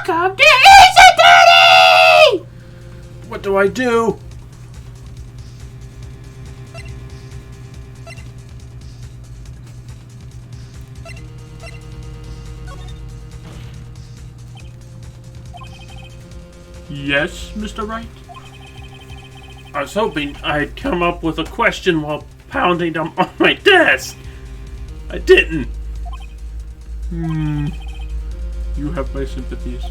Welcome to Ace Attorney! What do I do? Yes, Mr. Wright? I was hoping I'd come up with a question while pounding them on my desk. I didn't. You have my sympathies.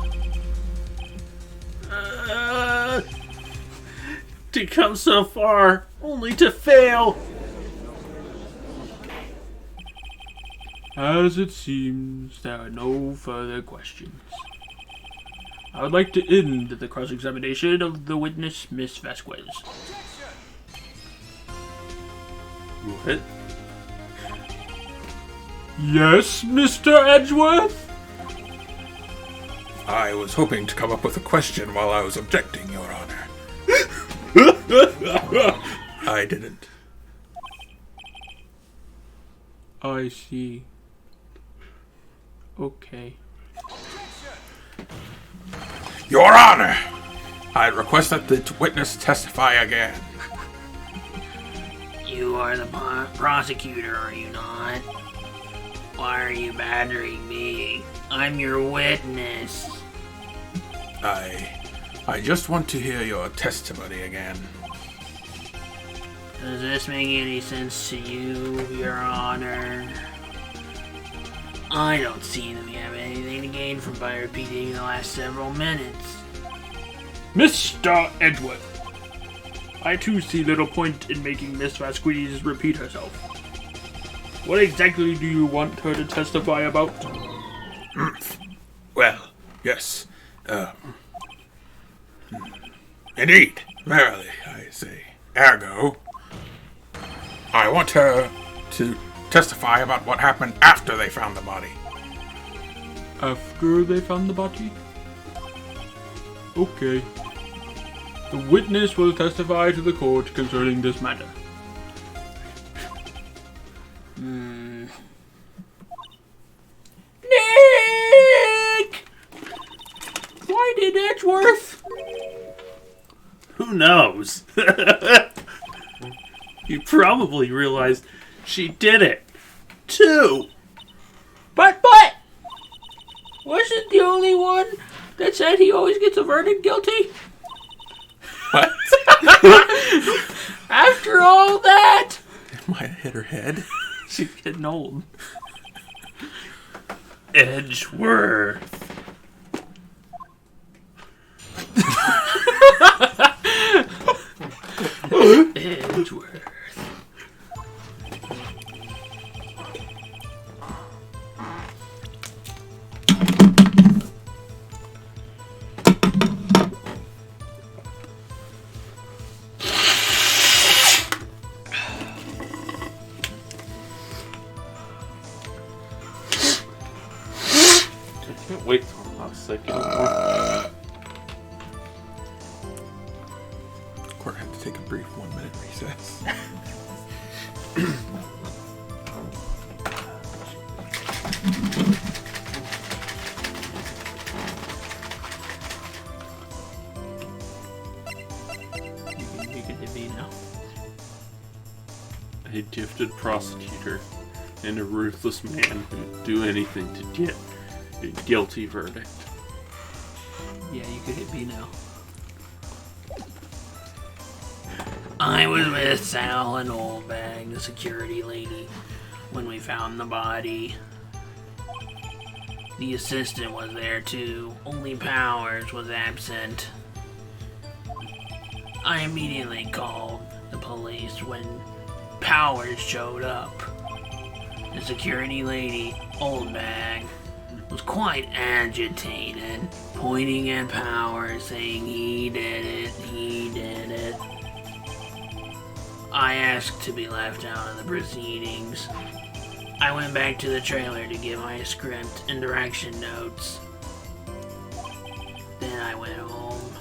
To come so far, only to fail. As it seems, there are no further questions. I would like to end the cross-examination of the witness, Miss Vasquez. What? Yes, Mr. Edgeworth? I was hoping to come up with a question while I was objecting, Your Honor. I didn't. I see. Okay. Your Honor! I request that the witness testify again. You are the prosecutor, are you not? Why are you badgering me? I'm your witness. I just want to hear your testimony again. Does this make any sense to you, Your Honor? I don't see that we have anything to gain from by repeating the last several minutes. Mr. Edgeworth, I too see little point in making Miss Vasquez repeat herself. What exactly do you want her to testify about? Well, yes. Indeed. Verily, I say. Ergo, I want her to testify about what happened after they found the body. After they found the body? Okay. The witness will testify to the court concerning this matter. Nick! Why did Edgeworth? Who knows? You probably realized she did it, too. But, wasn't the only one that said he always gets a verdict guilty? What? After all that? Might have hit her head. She's getting old. Edgeworth. Edgeworth. I can't wait for a hot second. Court had to take a brief 1-minute recess. You can hit me now. A gifted prosecutor and a ruthless man who'd do anything to get a guilty verdict. Yeah, you could hit me now. I was with Sal and Oldbag, the security lady, when we found the body. The assistant was there too, only Powers was absent. I immediately called the police when Powers showed up. The security lady, Oldbag, was quite agitated, pointing at Powers, saying he did it. I asked to be left out of the proceedings. I went back to the trailer to get my script and direction notes. Then I went home.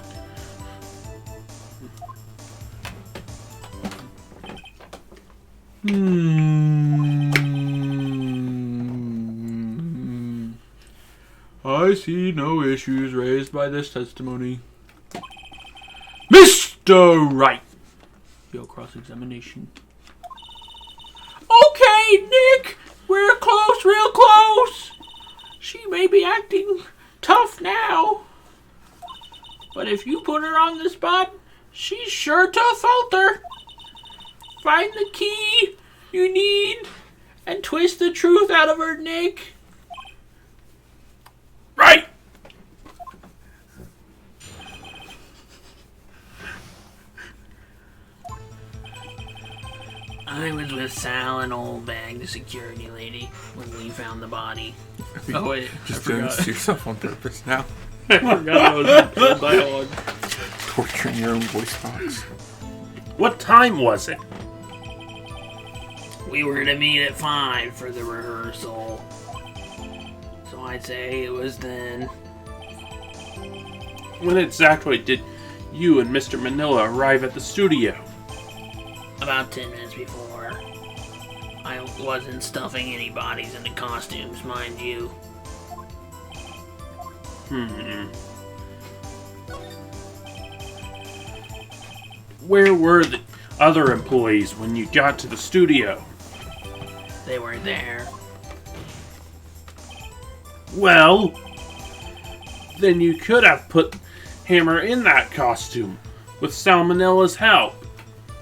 I I see no issues raised by this testimony. Mr. Wright! Your cross-examination. Okay, Nick! We're close, real close! She may be acting tough now. But if you put her on the spot, she's sure to falter. Find the key you need and twist the truth out of her, Nick. Right! I was with Sal and Old Bag, the security lady, when we found the body. Oh wait, Just doing this to yourself on purpose now. I forgot that was dialogue. Torturing your own voice box. What time was it? We were to meet at 5 for the rehearsal. So I'd say it was then. When exactly did you and Mr. Manila arrive at the studio? About 10 minutes before. I wasn't stuffing any bodies into costumes, mind you. Where were the other employees when you got to the studio? They weren't there. Well, then you could have put Hammer in that costume with Salmonella's help.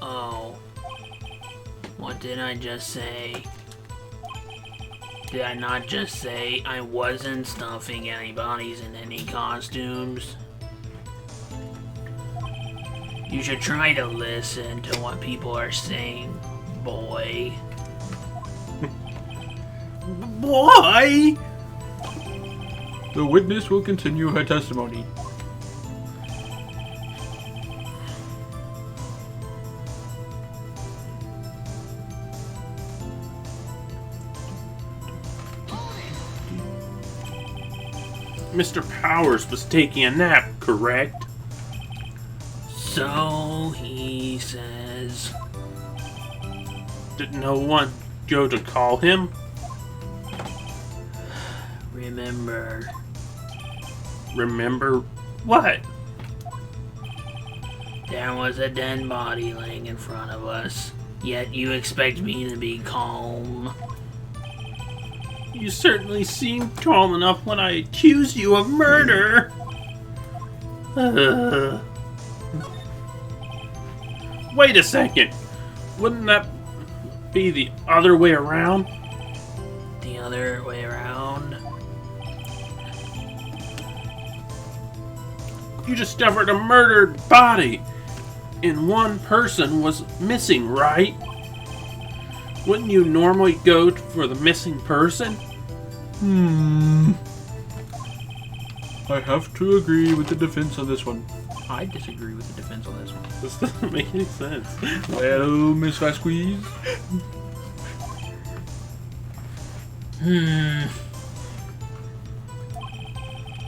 Oh. What did I just say? Did I not just say I wasn't stuffing any bodies in any costumes? You should try to listen to what people are saying, boy. Boy! The witness will continue her testimony. Mr. Powers was taking a nap, correct? So he says. Did no one go to call him? Remember. Remember what? There was a dead body laying in front of us, yet you expect me to be calm. You certainly seemed calm enough when I accused you of murder. Wait a second. Wouldn't that be the other way around? The other way around? You discovered a murdered body, and one person was missing, right? Wouldn't you normally go for the missing person? I have to agree with the defense on this one. I disagree with the defense on this one. This doesn't make any sense. Well, Miss Vasquez?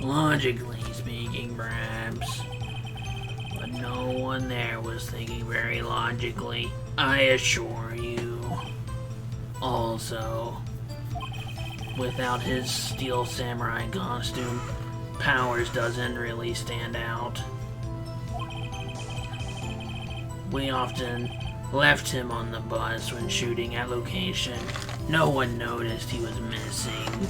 Logically speaking, perhaps. But no one there was thinking very logically, I assure you. Also, without his steel samurai costume, Powers doesn't really stand out. We often left him on the bus when shooting at location. No one noticed he was missing.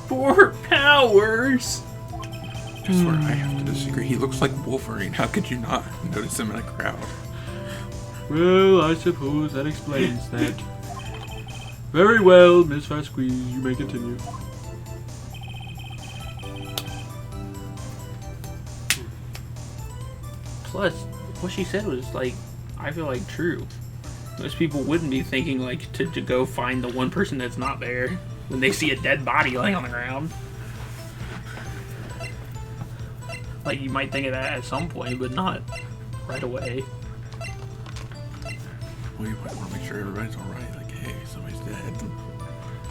Poor Powers! I swear I have to disagree. He looks like Wolverine. How could you not notice him in a crowd? Well, I suppose that explains that. Very well, Miss Vasquez, you may continue. Plus, what she said was, like, I feel like true. Most people wouldn't be thinking, like, to go find the one person that's not there when they see a dead body laying on the ground. Like, you might think of that at some point, but not right away. Well, you might want to make sure everybody's alright. Like, hey, somebody's dead.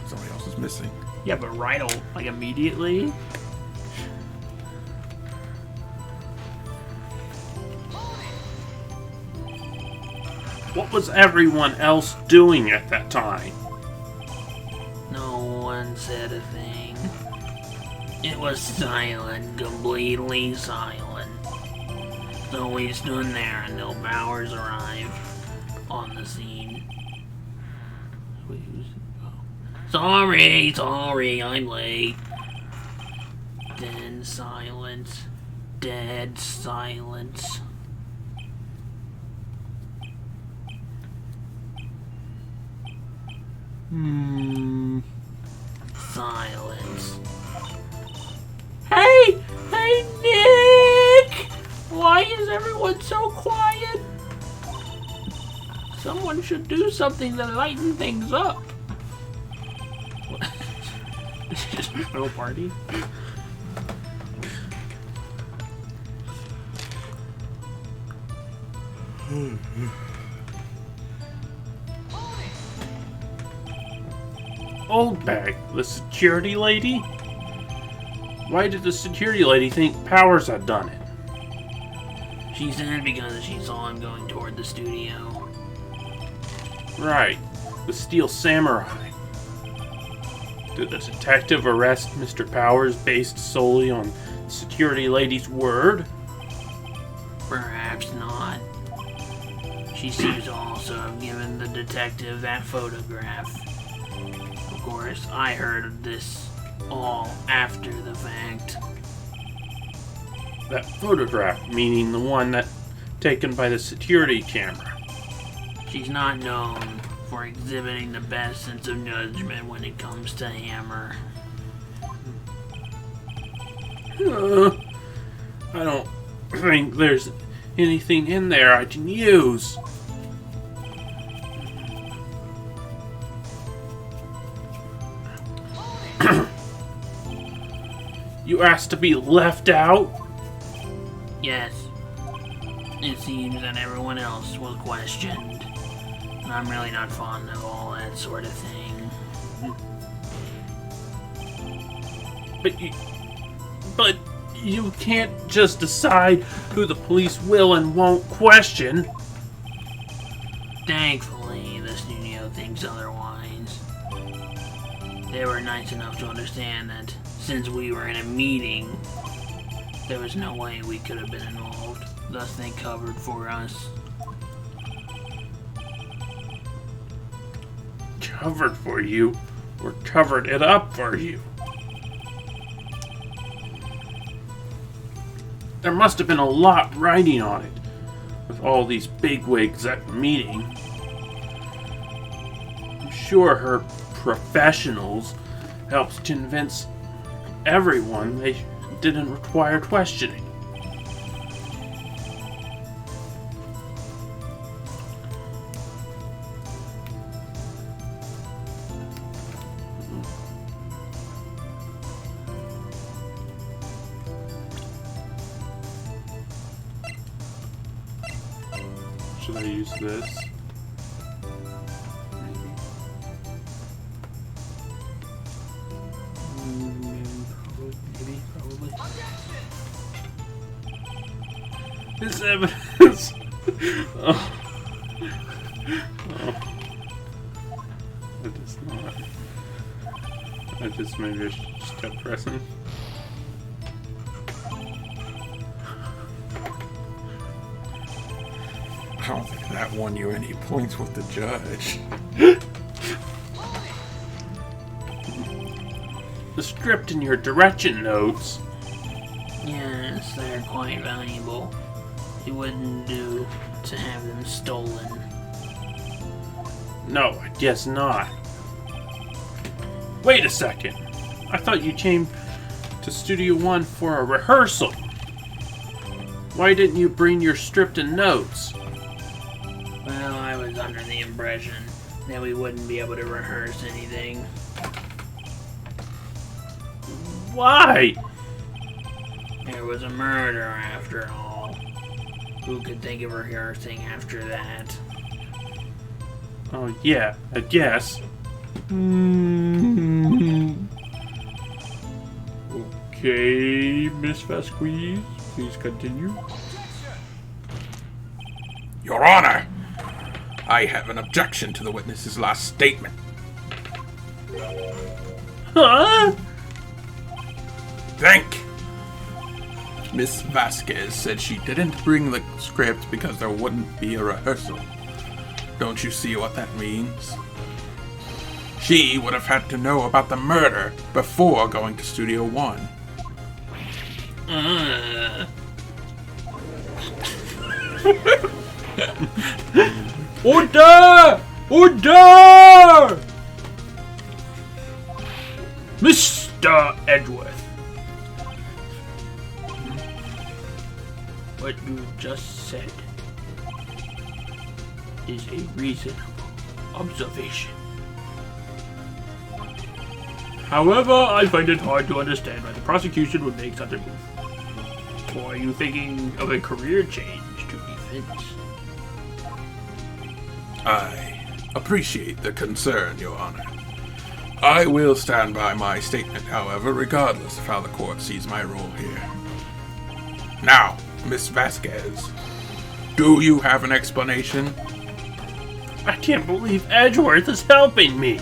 Somebody else is missing. Yeah, but right, like, immediately? What was everyone else doing at that time? No one hasn't said a thing. It was silent, completely silent. So we stood there until Powers arrived on the scene. Wait, who's... oh. Sorry, I'm late. Then silence. Dead silence. Silence. Hey, Nick! Why is everyone so quiet? Someone should do something to lighten things up. Just no party. Old Bag, the security lady? Why did the security lady think Powers had done it? She said because she saw him going toward the studio. Right, the Steel Samurai. Did the detective arrest Mr. Powers based solely on the security lady's word? Perhaps not. She seems to also have given the detective that photograph. Of course, I heard of this all after the fact. That photograph, meaning the one that taken by the security camera. She's not known for exhibiting the best sense of judgment when it comes to Hammer. I don't think there's anything in there I can use. You asked to be left out? Yes. It seems that everyone else was questioned. And I'm really not fond of all that sort of thing. But you can't just decide who the police will and won't question. Thankfully, the studio thinks otherwise. They were nice enough to understand that since we were in a meeting, there was no way we could have been involved. Thus, they covered for us. Covered for you? Or covered it up for you? There must have been a lot riding on it, with all these bigwigs at the meeting. I'm sure her professionals helped convince everyone they didn't require questioning. Should I use this? Probably. This evidence. Oh. It is not. Maybe I should just keep pressing. I don't think that won you any points with the judge. The script in your direction notes. Yes, they're quite valuable. It wouldn't do to have them stolen. No, I guess not. Wait a second. I thought you came to Studio One for a rehearsal. Why didn't you bring your script and notes? Well, I was under the impression that we wouldn't be able to rehearse anything. Why? There was a murder after all. Who could think of rehearsing after that? Oh yeah, I guess. Okay, Miss Vasquez, please continue. Your Honor, I have an objection to the witness's last statement. Huh? Think! Miss Vasquez said she didn't bring the script because there wouldn't be a rehearsal. Don't you see what that means? She would have had to know about the murder before going to Studio One. Order! Order! Mr. Edgeworth. What you just said is a reasonable observation. However, I find it hard to understand why the prosecution would make such a move. Or are you thinking of a career change to defense? I appreciate the concern, Your Honor. I will stand by my statement, however, regardless of how the court sees my role here. Now, Miss Vasquez, do you have an explanation? I can't believe Edgeworth is helping me.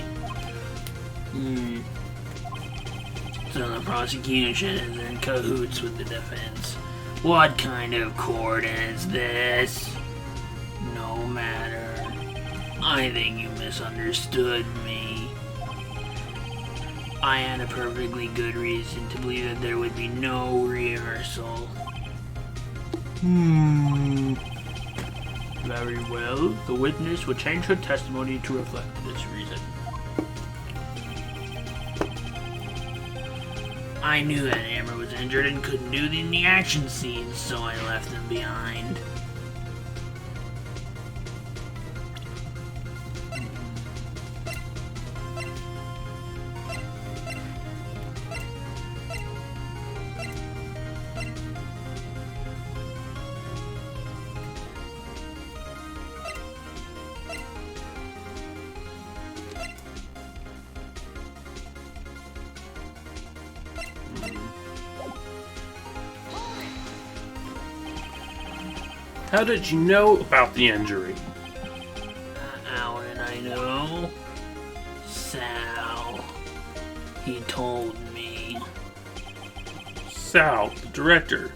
So the prosecution is in cahoots with the defense. What kind of court is this? No matter. I think you misunderstood me. I had a perfectly good reason to believe that there would be no rehearsal. Very well. The witness will change her testimony to reflect this reason. I knew that Amber was injured and couldn't do the action scenes, so I left them behind. How did you know about the injury? How did I know? Sal. He told me. Sal, the director.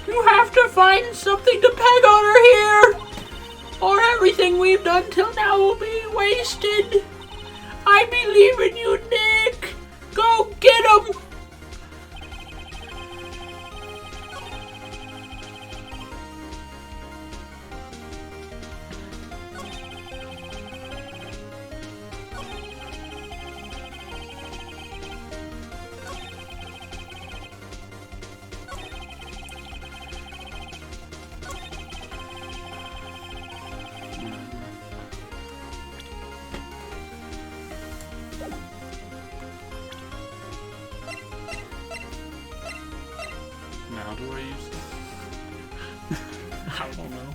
You have to find something to peg on her here, or everything we've done till now will be wasted. I believe in you, Nick. Go get him. Now do I use this? I don't know.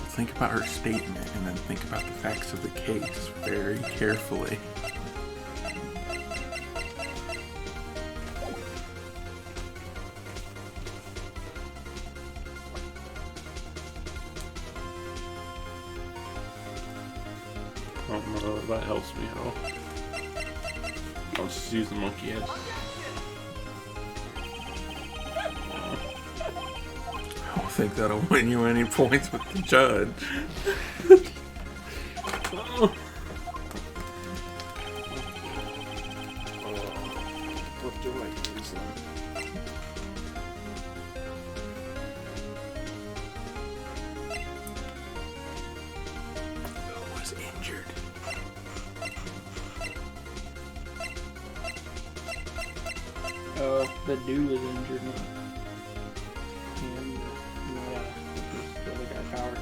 Think about her statement and then think about the facts of the case very carefully. I don't know if that helps me at all. I'll just use the monkey head. I don't think that'll win you any points with the judge. What do I use then? Who was injured? The dude was injured. And the other guy, Power.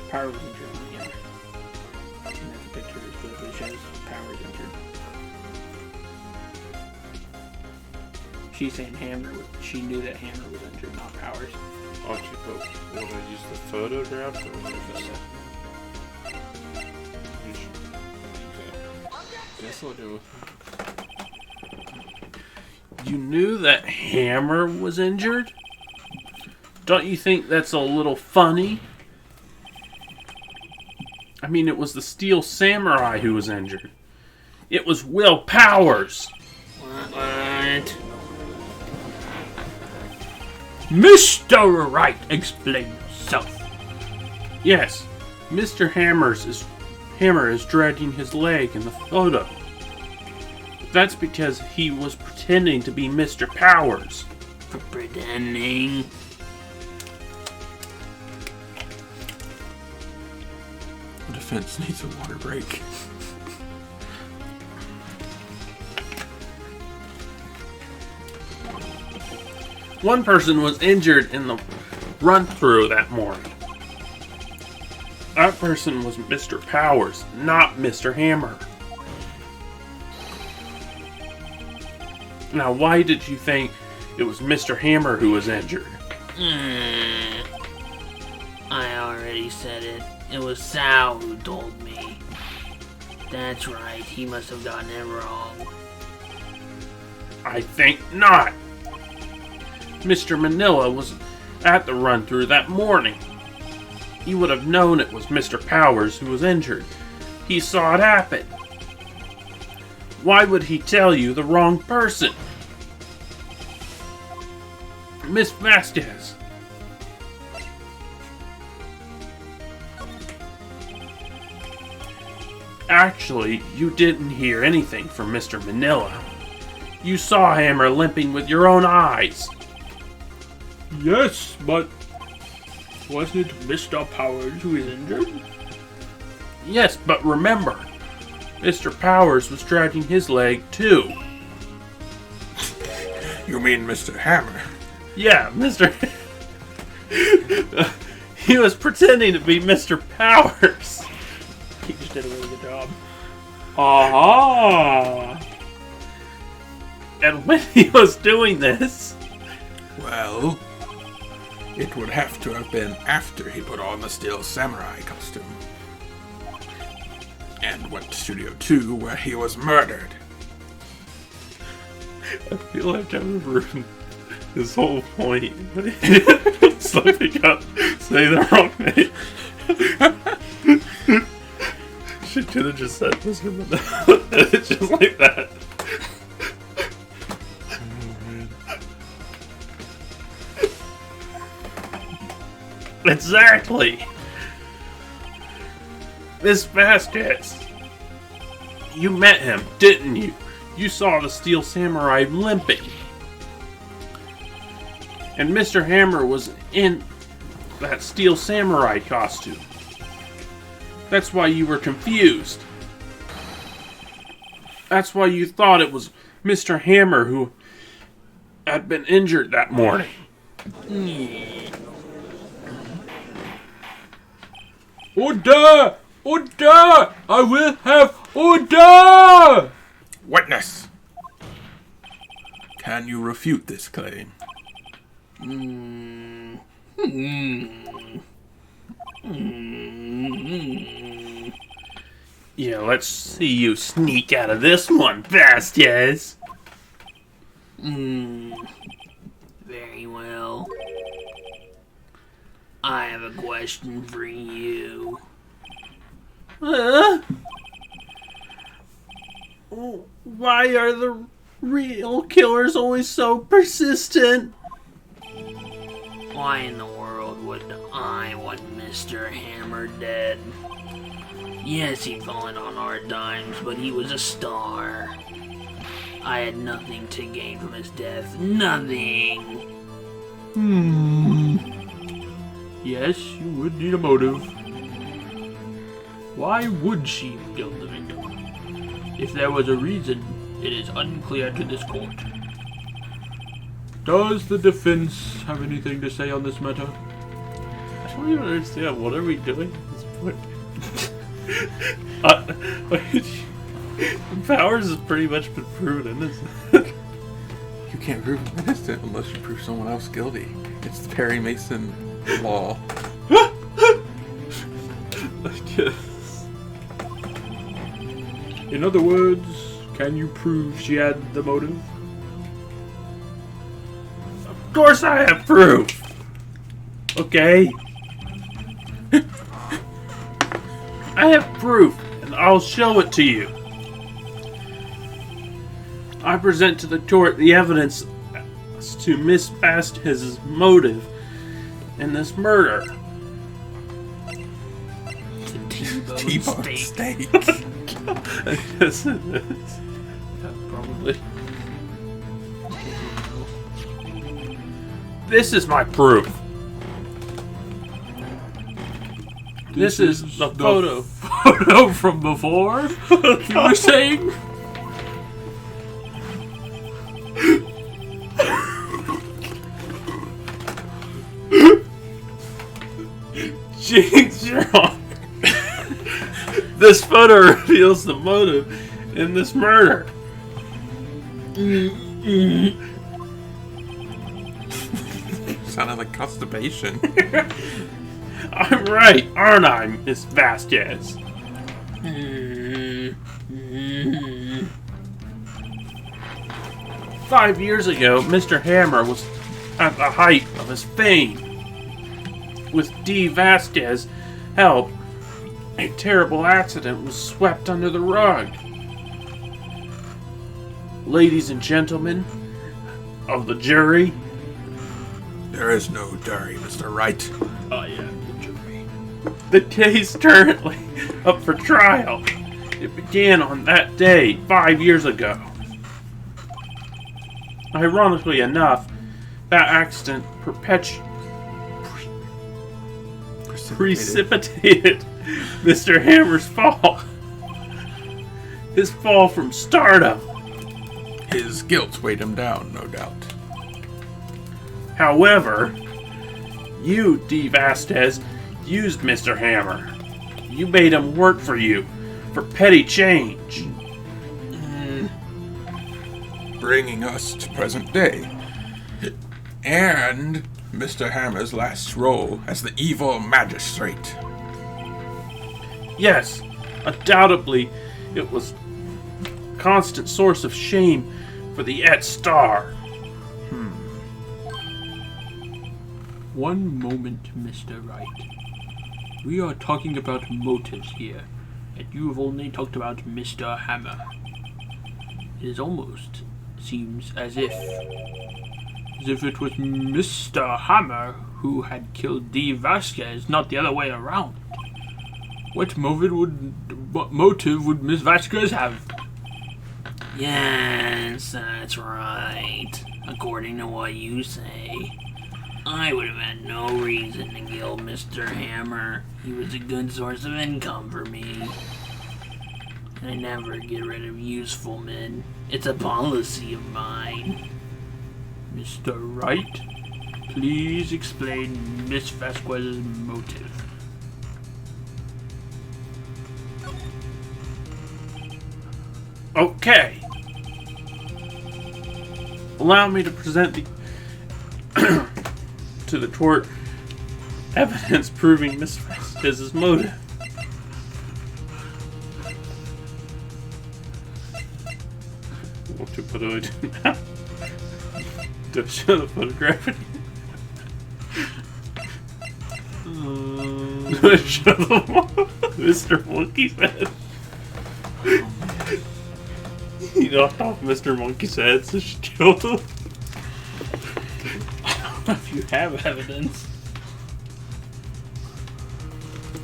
Power was injured. Yeah. And that's a picture that shows Power's injured. She's saying Hammer. She knew that Hammer was injured, not Powers. Okay, but will I use the photograph or will I just... Okay. Guess I'll go with You knew that Hammer was injured? Don't you think that's a little funny? I mean, it was the Steel Samurai who was injured. It was Will Powers. What? Mr. Wright, explain yourself. Yes, Mr. Hammer is dragging his leg in the photo. That's because he was pretending to be Mr. Powers. For pretending? The defense needs a water break. One person was injured in the run-through that morning. That person was Mr. Powers, not Mr. Hammer. Now, why did you think it was Mr. Hammer who was injured? I already said it. It was Sal who told me. That's right, he must have gotten it wrong. I think not. Mr. Manila was at the run-through that morning. He would have known it was Mr. Powers who was injured. He saw it happen. Why would he tell you the wrong person? Miss Vasquez. Actually, you didn't hear anything from Mr. Manila. You saw Hammer limping with your own eyes. Yes, but wasn't it Mr. Powers who is injured? Yes, but remember, Mr. Powers was dragging his leg too. You mean Mr. Hammer? Yeah, Mr. He was pretending to be Mr. Powers. He just did a really good job. Aha! And when he was doing this, Well, it would have to have been after he put on the Steel Samurai costume. And went to Studio 2 where he was murdered. I feel like I've ruined his whole point. Slipping up, say the wrong name. She could have just said Mr. Manila. Just like that. Exactly. Miss Vasquez. You met him, didn't you? You saw the Steel Samurai limping. And Mr. Hammer was in that Steel Samurai costume. That's why you were confused. That's why you thought it was Mr. Hammer who had been injured that morning. Order! Order! I will have order! Witness! Can you refute this claim? Yeah, let's see you sneak out of this one, Vasquez. Very well. I have a question for you. Huh? Why are the real killers always so persistent? Why in the world would I want Mr. Hammer dead? Yes, he'd fallen on hard times, but he was a star. I had nothing to gain from his death. Nothing. Yes, you would need a motive. Why would she have killed the victim? If there was a reason, it is unclear to this court. Does the defense have anything to say on this matter? I don't even understand. What are we doing at this point? Powers has pretty much been proven innocent. You can't prove him innocent unless you prove someone else guilty. It's the Perry Mason law. I guess. In other words, can you prove she had the motive? course I have proof. Okay? I have proof, and I'll show it to you. I present to the court the evidence as to Miss Vasquez's motive in this murder. It's a T-bone T-bone steak. steak. Yes, it is. Yeah, probably. This is my proof. This is the photo. Photo from before? You were saying? Jinx, you're on. This photo reveals the motive in this murder. Sounded like constipation. I'm right, aren't I, Miss Vasquez? 5 years ago, Mr. Hammer was at the height of his fame. With D. Vasquez's help, a terrible accident was swept under the rug. Ladies and gentlemen of the jury, There is no jury, Mr. Wright. I am the jury. the case currently up for trial. It began on that day 5 years ago. Ironically enough, that accident precipitated Mr. Hammer's fall. His fall from stardom. His guilt weighed him down, no doubt. However, you, D. Vasquez, used Mr. Hammer. You made him work for you for petty change. Bringing us to present day. And Mr. Hammer's last role as the evil magistrate. Yes, undoubtedly, it was a constant source of shame for the Et Star. One moment, Mr. Wright. We are talking about motives here, and you have only talked about Mr. Hammer. It is almost seems as if it was Mr. Hammer who had killed D. Vasquez, not the other way around. What motive would Miss Vasquez have? Yes, that's right. According to what you say, I would have had no reason to kill Mr. Hammer. He was a good source of income for me. I never get rid of useful men. It's a policy of mine. Mr. Wright, please explain Miss Vasquez's motive. Okay. Allow me to present the to the court evidence proving Miss Vasquez's motive. What do I do now? Do I show the photograph? Do I show the Mr. Monkey's head? He knocked off Mr. Monkey's head, so she killed him. If you have evidence.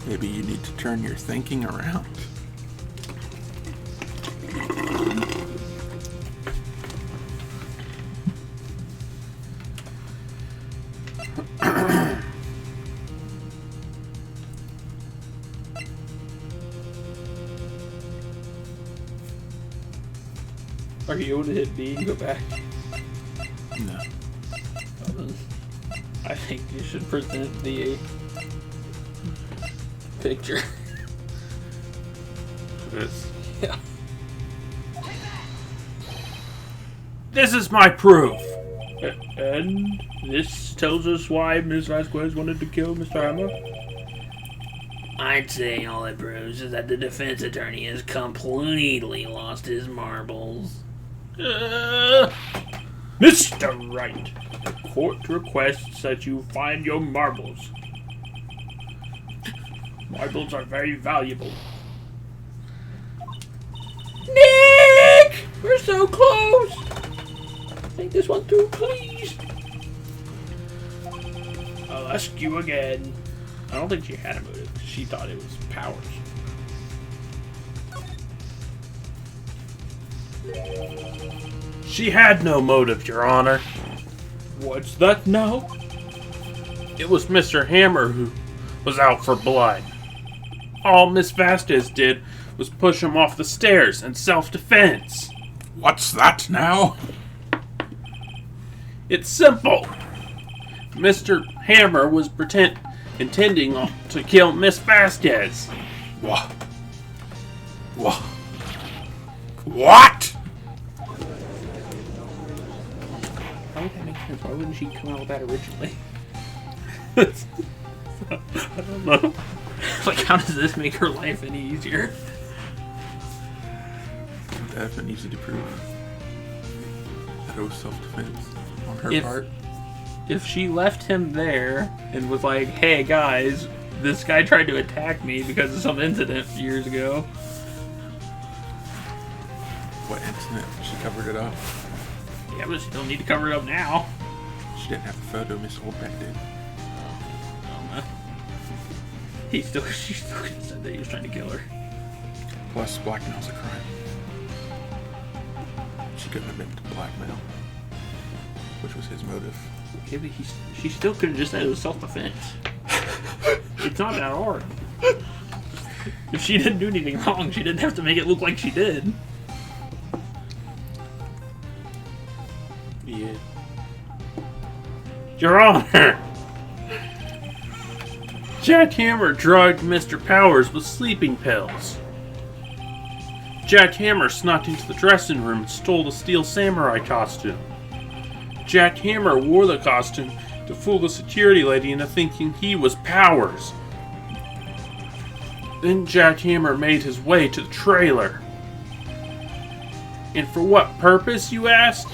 Maybe you need to turn your thinking around. Are you able to hit B and go back? No. I think you should present the picture. This. Yeah. This is my proof. And this tells us why Ms. Vasquez wanted to kill Mr. Hammer? I'd say all it proves is that the defense attorney has completely lost his marbles. Mr. Wright, the court requests that you find your marbles. Marbles are very valuable. Nick! We're so close! Think this one through, please. I'll ask you again. I don't think she had a motive. She thought it was Powers. She had no motive, Your Honor. What's that now? It was Mr. Hammer who was out for blood. All Miss Vasquez did was push him off the stairs in self-defense. What's that now? It's simple. Mr. Hammer was intending to kill Miss Vasquez. What? What? What? How would that make sense? Why wouldn't she come out with that originally? I don't know. Like, how does this make her life any easier? That's been easy to prove. That it was self-defense on her If- part. If she left him there and was like, hey guys, this guy tried to attack me because of some incident years ago. What incident? She covered it up. Yeah, but she don't need to cover it up now. She didn't have the photo Miss Oldbeck did. She still could have said that he was trying to kill her. Plus, blackmail's a crime. She couldn't have been blackmail, which was his motive. Okay, but she still could have just said it was self-defense. It's not that hard. If she didn't do anything wrong, she didn't have to make it look like she did. Yeah. Your Honor! Jack Hammer drugged Mr. Powers with sleeping pills. Jack Hammer snuck into the dressing room and stole the steel samurai costume. Jack Hammer wore the costume to fool the security lady into thinking he was Powers. Then Jack Hammer made his way to the trailer. And for what purpose, you asked?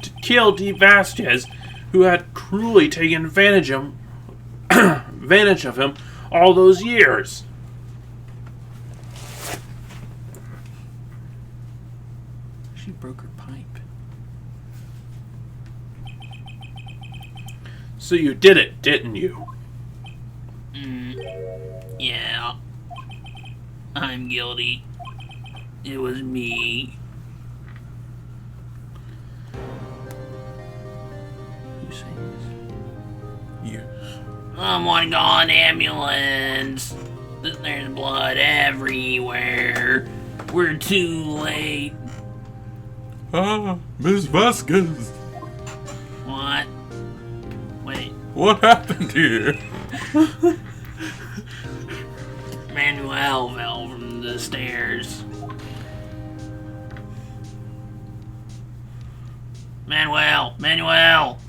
To kill Dee Vasquez, who had cruelly taken advantage of him all those years. She broke her pipe. So you did it, didn't you? Yeah. I'm guilty. It was me. You saying You. Someone call an ambulance. There's blood everywhere. We're too late. Ah, Miss Vasquez. What? Wait. What happened here? Manuel fell from the stairs. Manuel!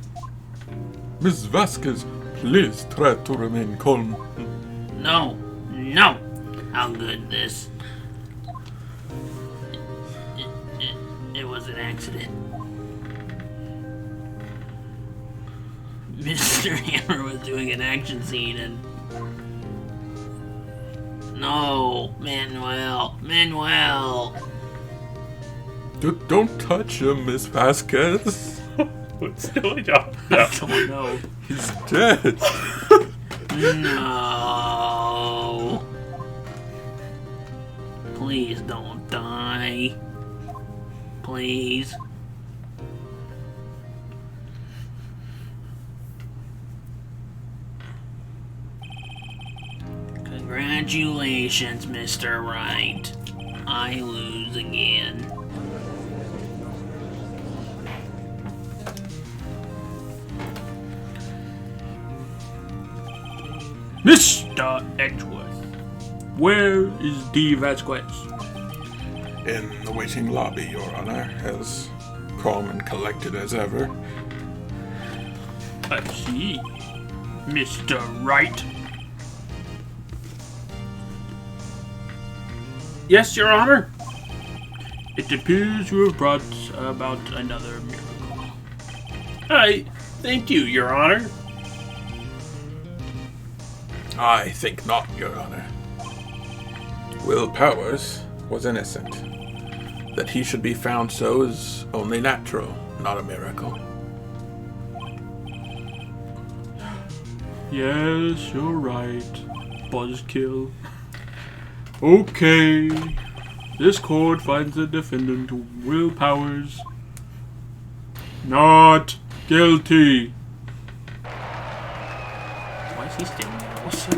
Miss Vasquez, please try to remain calm. No! How good this? It was an accident. Mr. Hammer was doing an action scene and... No! Manuel! Don't touch him, Miss Vasquez. What's going on? I don't know. He's dead. No! Please don't die. Please. Congratulations, Mr. Wright. I lose again. Mr. Edgeworth, where is Dee Vasquez? In the waiting lobby, Your Honor, as calm and collected as ever. I see. Mr. Wright. Yes, Your Honor? It appears you have brought about another miracle. Thank you, Your Honor. I think not, Your Honor. Will Powers was innocent. That he should be found so is only natural, not a miracle. Yes, you're right. Buzzkill. Okay. This court finds the defendant, Will Powers, not guilty. Why is he standing there also?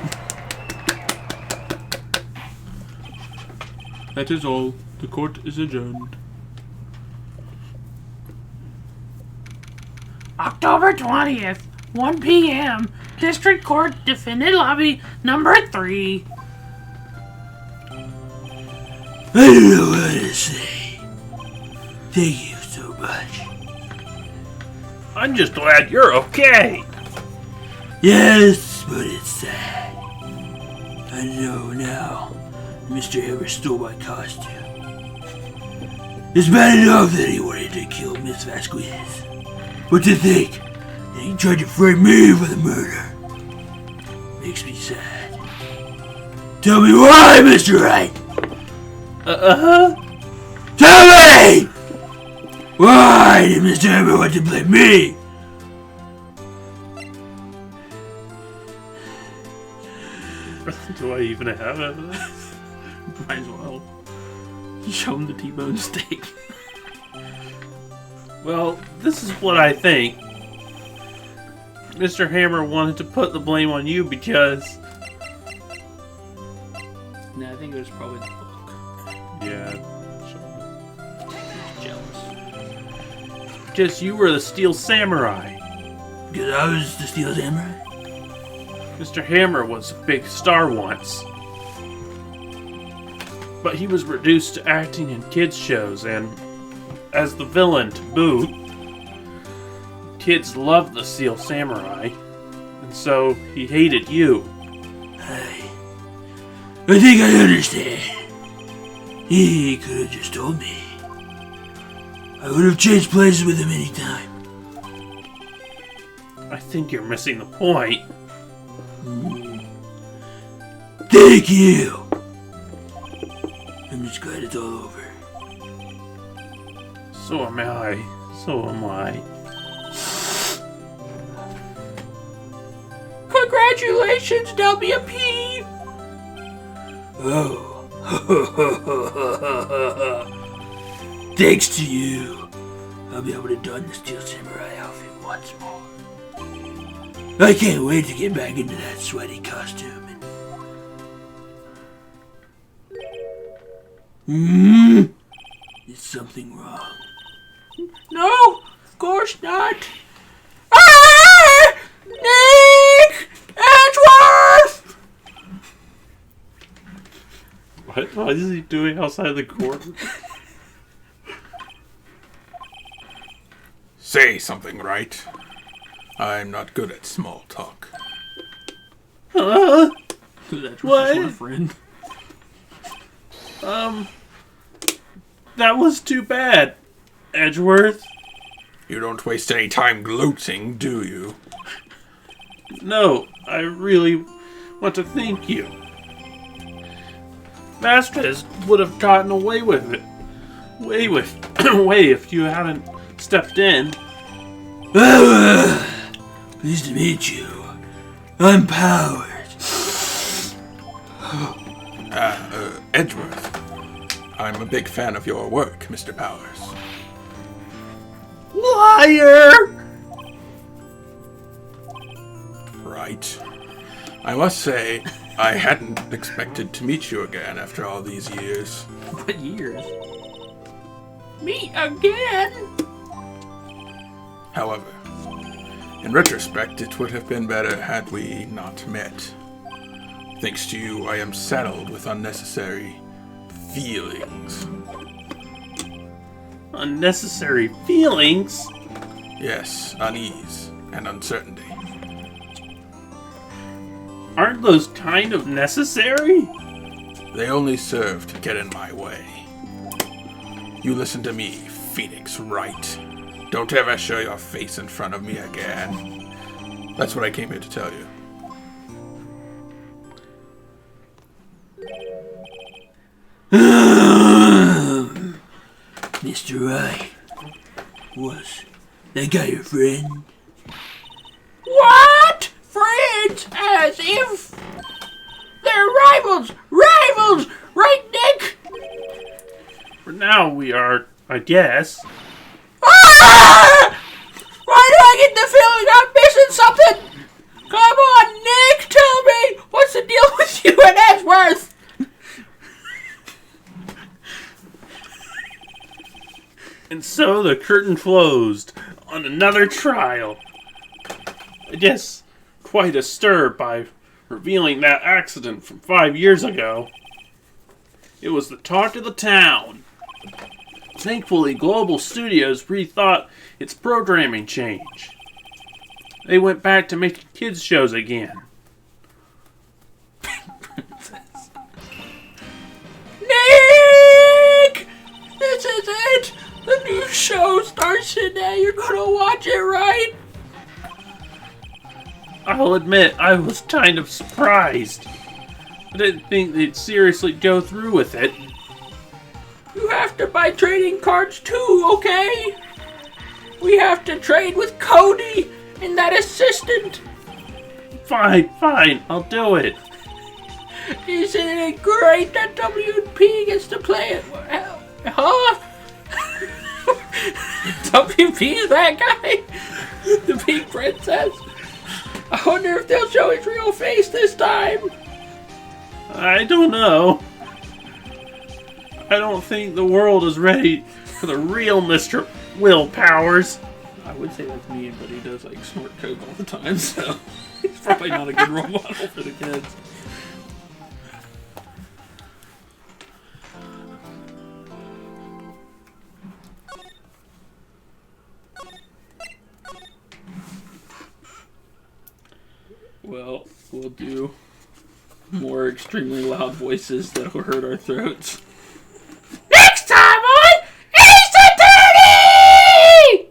That is all. The court is adjourned. October 20th, 1 p.m., District Court, Defendant Lobby, number 3. I don't know what to say. Thank you so much. I'm just glad you're okay. Yes, but it's sad. I know now. Mr. Hammer stole my costume. It's bad enough that he wanted to kill Miss Vasquez. But to think that he tried to frame me for the murder makes me sad. Tell me why, Mr. Wright! Tell me! Why did Mr. Hammer want to blame me? Do I even have evidence? Might as well. Show him the T-bone steak. Well, this is what I think. Mr. Hammer wanted to put the blame on you because... No, I think it was probably the book. Yeah. He was jealous. Because you were the Steel Samurai. Because I was the Steel Samurai? Mr. Hammer was a big star once. But he was reduced to acting in kids' shows, and as the villain to boot, kids loved the Steel Samurai, and so he hated you. I think I understand. He could have just told me. I would have changed places with him anytime. I think you're missing the point. Thank you! I'm just glad it's all over. So am I. So am I. Congratulations, WP! Oh. Thanks to you, I'll be able to don the Steel Samurai outfit once more. I can't wait to get back into that sweaty costume. Is something wrong? No, of course not. Ah! Nick! Edgeworth! What is he doing outside the court? Say something, Wright. I'm not good at small talk. Huh? That's What? my friend. That was too bad, Edgeworth. You don't waste any time gloating, do you? No, I really want to thank you. Vasquez would have gotten away with it. Way if you hadn't stepped in. Pleased to meet you. I'm Powers. Edgeworth. I'm a big fan of your work, Mr. Powers. Liar! Right. I must say, I hadn't expected to meet you again after all these years. What years? Me again? However, in retrospect, it would have been better had we not met. Thanks to you, I am saddled with unnecessary feelings. Unnecessary feelings? Yes, unease and uncertainty. Aren't those kind of necessary? They only serve to get in my way. You listen to me, Phoenix Wright. Don't ever show your face in front of me again. That's what I came here to tell you. Mr. Wright, was that guy your friend? What? Friends? As if they're rivals! Rivals! Right, Nick? For now, we are, I guess. Ah! Why do I get the feeling I'm missing something? Come on, Nick, tell me! What's the deal with you and Edgeworth? And so the curtain closed on another trial. I guess quite a stir by revealing that accident from 5 years ago. It was the talk of the town. Thankfully, Global Studios rethought its programming change. They went back to making kids shows again. Nick! This is it! The new show starts today. You're gonna watch it, right? I'll admit, I was kind of surprised. I didn't think they'd seriously go through with it. You have to buy trading cards too, okay? We have to trade with Cody and that assistant. Fine, I'll do it. Isn't it great that WP gets to play it? Huh? WP is that guy? The Pink Princess? I wonder if they'll show his real face this time. I don't know. I don't think the world is ready for the real Mr. Will Powers. I would say that's mean, but he does like snort coke all the time, so he's probably not a good role model for the kids. Well, we'll do more extremely loud voices that will hurt our throats. Next time on Ace Attorney!